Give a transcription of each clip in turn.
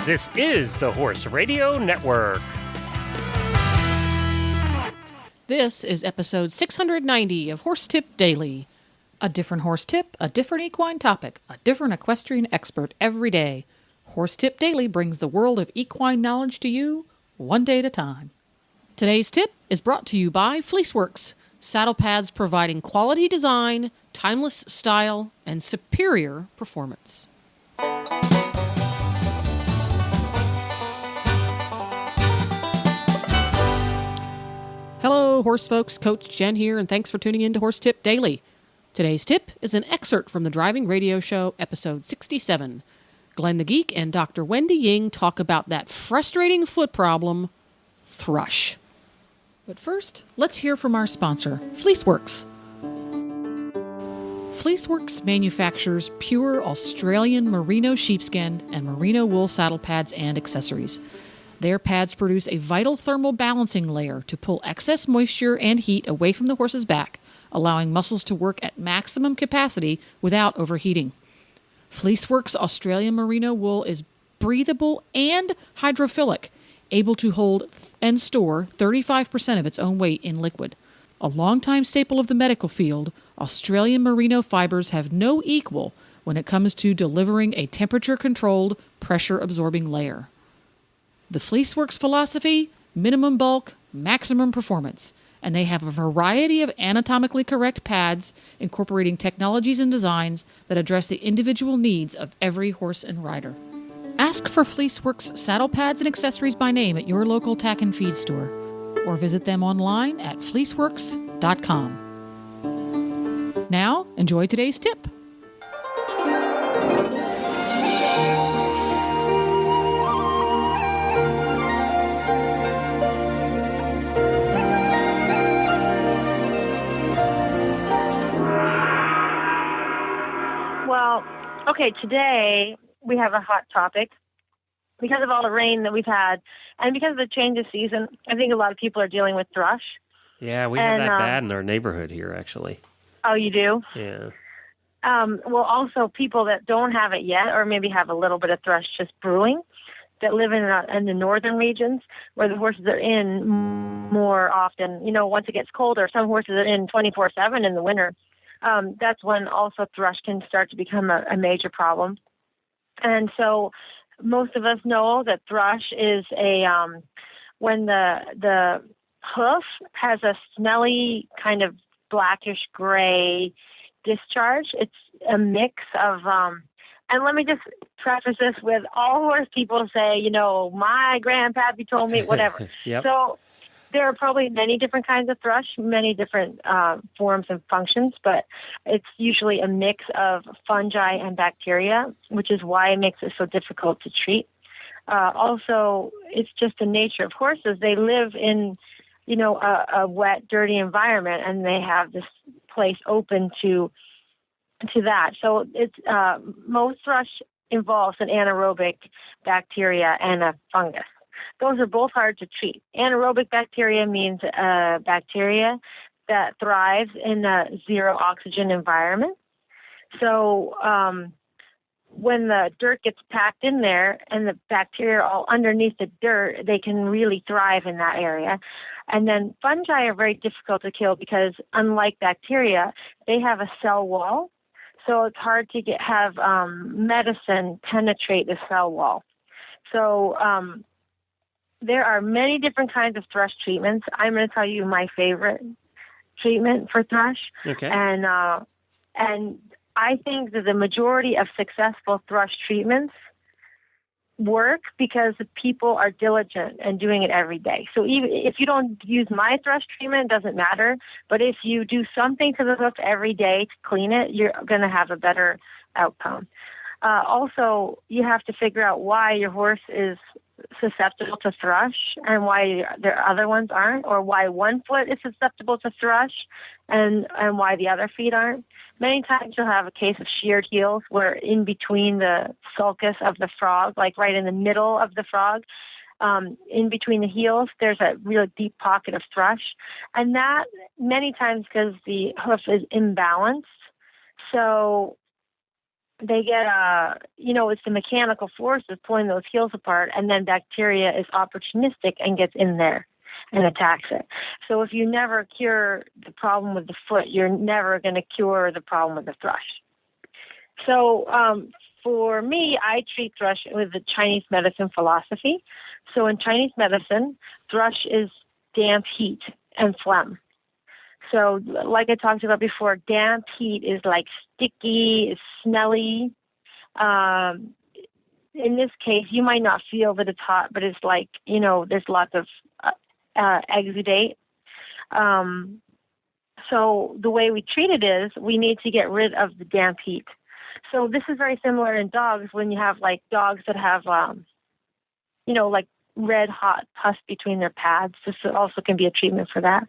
This is the Horse Radio Network. This is episode 690 of Horse Tip Daily. A different horse tip, a different equine topic, a different equestrian expert every day. Horse Tip Daily brings the world of equine knowledge to you, one day at a time. Today's tip is brought to you by Fleeceworks, saddle pads providing quality design, timeless style, and superior performance. Hello, horse folks. Coach Jen here, and thanks for tuning in to Horse Tip Daily. Today's tip is an excerpt from the Driving Radio Show, episode 67. Glenn the Geek and Dr. Wendy Ying talk about that frustrating foot problem, thrush. But first, let's hear from our sponsor, Fleeceworks. Fleeceworks manufactures pure Australian merino sheepskin and merino wool saddle pads and accessories. Their pads produce a vital thermal balancing layer to pull excess moisture and heat away from the horse's back, allowing muscles to work at maximum capacity without overheating. Fleeceworks Australian merino wool is breathable and hydrophilic, able to hold and store 35% of its own weight in liquid. A longtime staple of the medical field, Australian merino fibers have no equal when it comes to delivering a temperature-controlled, pressure-absorbing layer. The Fleeceworks philosophy, minimum bulk, maximum performance, and they have a variety of anatomically correct pads incorporating technologies and designs that address the individual needs of every horse and rider. Ask for Fleeceworks saddle pads and accessories by name at your local tack and feed store, or visit them online at fleeceworks.com. Now, enjoy today's tip. Well, okay, today we have a hot topic. Because of all the rain that we've had, and because of the change of season, I think a lot of people are dealing with thrush. Yeah, we have that bad in our neighborhood here, actually. Oh, you do? Yeah. Well, also people that don't have it yet, or maybe have a little bit of thrush just brewing, that live in the northern regions where the horses are in more often. You know, once it gets colder, some horses are in 24/7 in the winter. That's when also thrush can start to become a major problem. And so most of us know that thrush is when the hoof has a smelly kind of blackish gray discharge. It's a mix of, and let me just preface this with all horse people say, you know, my grandpappy told me, whatever. Yep. So there are probably many different kinds of thrush, many different forms and functions, but it's usually a mix of fungi and bacteria, which is why it makes it so difficult to treat. Also, it's just the nature of horses. They live in, you know, a wet, dirty environment, and they have this place open to that. So it's most thrush involves an anaerobic bacteria and a fungus. Those are both hard to treat. Anaerobic bacteria means bacteria that thrives in a zero oxygen environment. So when the dirt gets packed in there and the bacteria are all underneath the dirt, they can really thrive in that area. And then fungi are very difficult to kill because unlike bacteria, they have a cell wall. So it's hard to have medicine penetrate the cell wall. So there are many different kinds of thrush treatments. I'm going to tell you my favorite treatment for thrush. Okay. And I think that the majority of successful thrush treatments work because the people are diligent and doing it every day. So even if you don't use my thrush treatment, it doesn't matter. But if you do something to the hoof every day to clean it, you're going to have a better outcome. Also, you have to figure out why your horse is susceptible to thrush and why the other ones aren't, or why one foot is susceptible to thrush and why the other feet aren't. Many times you'll have a case of sheared heels where in between the sulcus of the frog, like right in the middle of the frog, in between the heels, there's a real deep pocket of thrush. And that many times because the hoof is imbalanced. So they get it's the mechanical forces pulling those heels apart, and then bacteria is opportunistic and gets in there and attacks it. So if you never cure the problem with the foot, you're never going to cure the problem with the thrush. So for me, I treat thrush with the Chinese medicine philosophy. So in Chinese medicine, thrush is damp heat and phlegm. So like I talked about before, damp heat is like sticky, it's smelly. In this case, you might not feel that it's hot, but it's like, there's lots of exudate. So the way we treat it is we need to get rid of the damp heat. So this is very similar in dogs when you have like dogs that have, like red hot pus between their pads. This also can be a treatment for that.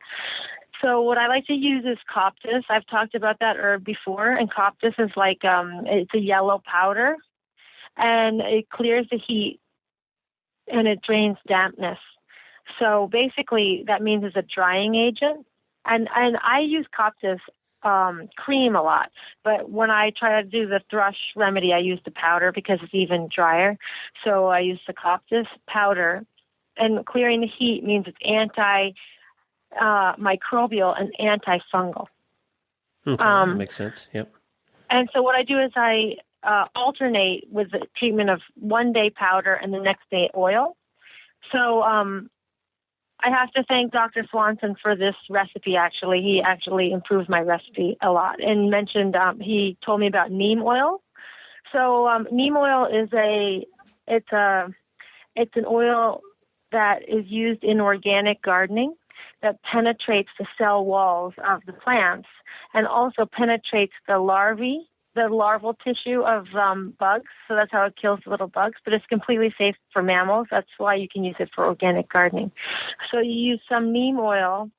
So what I like to use is coptis. I've talked about that herb before, and coptis is like, it's a yellow powder, and it clears the heat and it drains dampness. So basically that means it's a drying agent. And I use coptis cream a lot, but when I try to do the thrush remedy, I use the powder because it's even drier. So I use the coptis powder, and clearing the heat means it's anti-microbial and antifungal. Okay, that makes sense. Yep. And so what I do is I alternate with the treatment of one day powder and the next day oil. So I have to thank Dr. Swanson for this recipe, actually. He actually improved my recipe a lot and mentioned, he told me about neem oil. So neem oil is it's an oil that is used in organic gardening that penetrates the cell walls of the plants and also penetrates the larval tissue of bugs. So that's how it kills the little bugs, but it's completely safe for mammals. That's why you can use it for organic gardening. So you use some neem oil,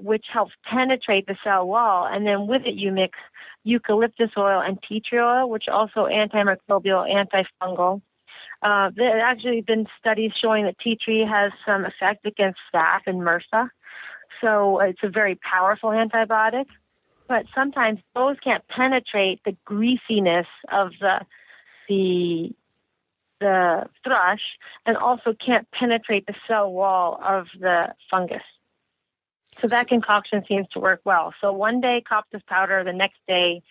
which helps penetrate the cell wall, and then with it you mix eucalyptus oil and tea tree oil, which also antimicrobial, antifungal. There have actually been studies showing that tea tree has some effect against staph and MRSA. So it's a very powerful antibiotic. But sometimes those can't penetrate the greasiness of the thrush, and also can't penetrate the cell wall of the fungus. So that concoction seems to work well. So one day coptis powder, the next day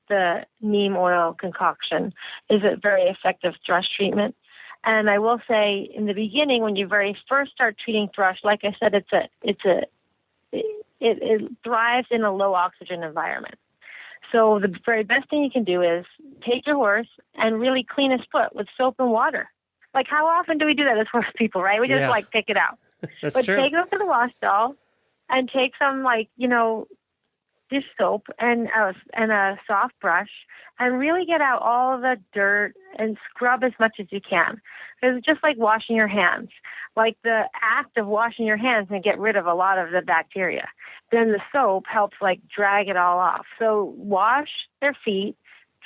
the neem oil concoction is a very effective thrush treatment. And I will say, in the beginning, when you very first start treating thrush, like I said, it thrives in a low oxygen environment. So the very best thing you can do is take your horse and really clean his foot with soap and water. Like, how often do we do that as horse people, right? We just take it out. That's but true. Take it to the wash stall and take some dish soap and a soft brush and really get out all the dirt and scrub as much as you can. It's just like washing your hands. Like the act of washing your hands can get rid of a lot of the bacteria. Then the soap helps drag it all off. So wash their feet,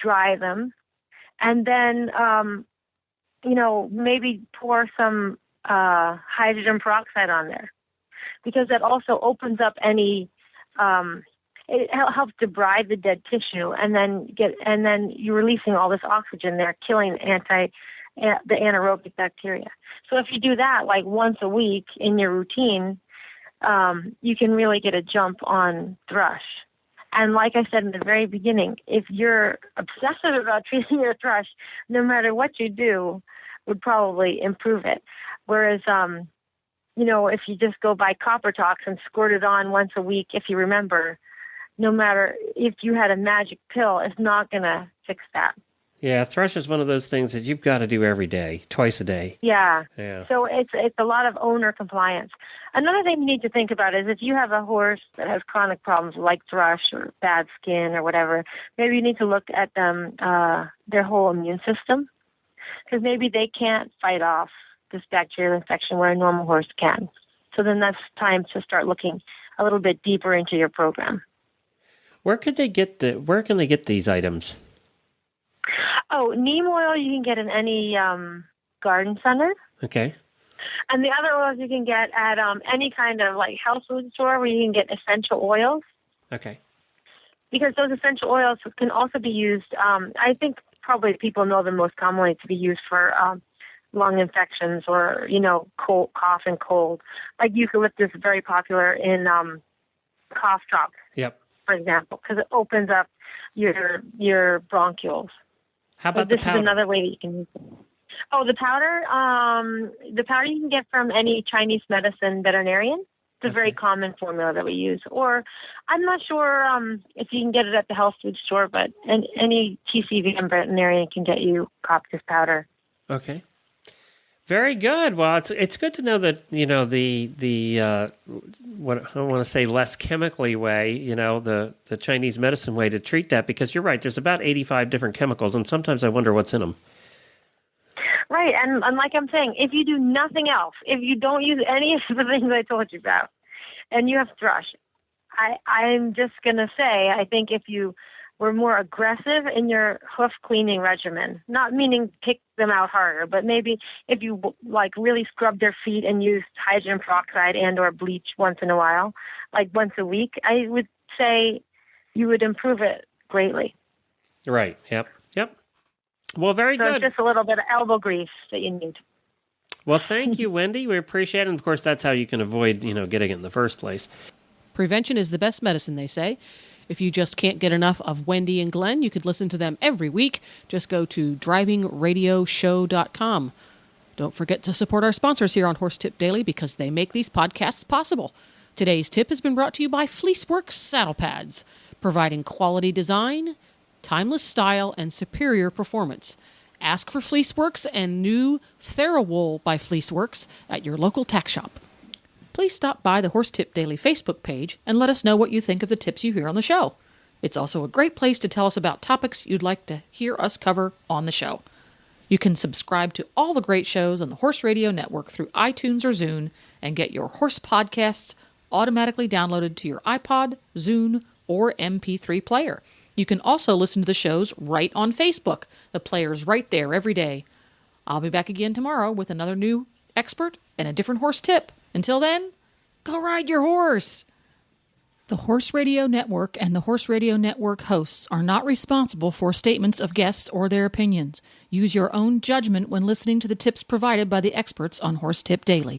dry them, and then maybe pour some hydrogen peroxide on there, because that also opens up any it helps debride the dead tissue, and then you're releasing all this oxygen there, killing the anaerobic bacteria. So if you do that once a week in your routine, you can really get a jump on thrush. And like I said in the very beginning, if you're obsessive about treating your thrush, no matter what you do, would probably improve it. Whereas, if you just go buy Copper Tox and squirt it on once a week, if you remember, no matter if you had a magic pill, it's not going to fix that. Yeah, thrush is one of those things that you've got to do every day, twice a day. Yeah. Yeah. So it's a lot of owner compliance. Another thing you need to think about is if you have a horse that has chronic problems like thrush or bad skin or whatever, maybe you need to look at them, their whole immune system, because maybe they can't fight off this bacterial infection where a normal horse can. So then that's time to start looking a little bit deeper into your program. Where can they get these items? Oh, neem oil you can get in any garden center. Okay. And the other oils you can get at any kind of health food store where you can get essential oils. Okay. Because those essential oils can also be used, I think probably people know them most commonly to be used for lung infections or, cold, cough and cold. Like eucalyptus is very popular in cough drops, Yep. for example, because it opens up your bronchioles. How about this the powder? Is another way that you can use it. Oh, the powder? The powder you can get from any Chinese medicine veterinarian. It's a very common formula that we use. Or I'm not sure if you can get it at the health food store, but any TCVM veterinarian can get you coptis powder. Okay. Very good. Well, it's good to know that, the what I want to say less chemically way, the Chinese medicine way to treat that, because you're right, there's about 85 different chemicals, and sometimes I wonder what's in them. Right, and like I'm saying, if you do nothing else, if you don't use any of the things I told you about, and you have thrush, I'm just going to say, I think if you were more aggressive in your hoof cleaning regimen, not meaning pick them out harder, but maybe if you really scrub their feet and use hydrogen peroxide and or bleach once in a while, like once a week, I would say you would improve it greatly. Right, yep. Well, very good. So it's just a little bit of elbow grease that you need. Well, thank you, Wendy. We appreciate it. And, of course, that's how you can avoid, getting it in the first place. Prevention is the best medicine, they say. If you just can't get enough of Wendy and Glenn, you could listen to them every week. Just go to drivingradioshow.com. Don't forget to support our sponsors here on Horse Tip Daily because they make these podcasts possible. Today's tip has been brought to you by Fleeceworks Saddle Pads, providing quality design, timeless style, and superior performance. Ask for Fleeceworks and new TheraWool by Fleeceworks at your local tack shop. Please stop by the Horse Tip Daily Facebook page and let us know what you think of the tips you hear on the show. It's also a great place to tell us about topics you'd like to hear us cover on the show. You can subscribe to all the great shows on the Horse Radio Network through iTunes or Zune and get your horse podcasts automatically downloaded to your iPod, Zune, or MP3 player. You can also listen to the shows right on Facebook. The player's right there every day. I'll be back again tomorrow with another new expert and a different horse tip. Until then, go ride your horse. The Horse Radio Network and the Horse Radio Network hosts are not responsible for statements of guests or their opinions. Use your own judgment when listening to the tips provided by the experts on Horse Tip Daily.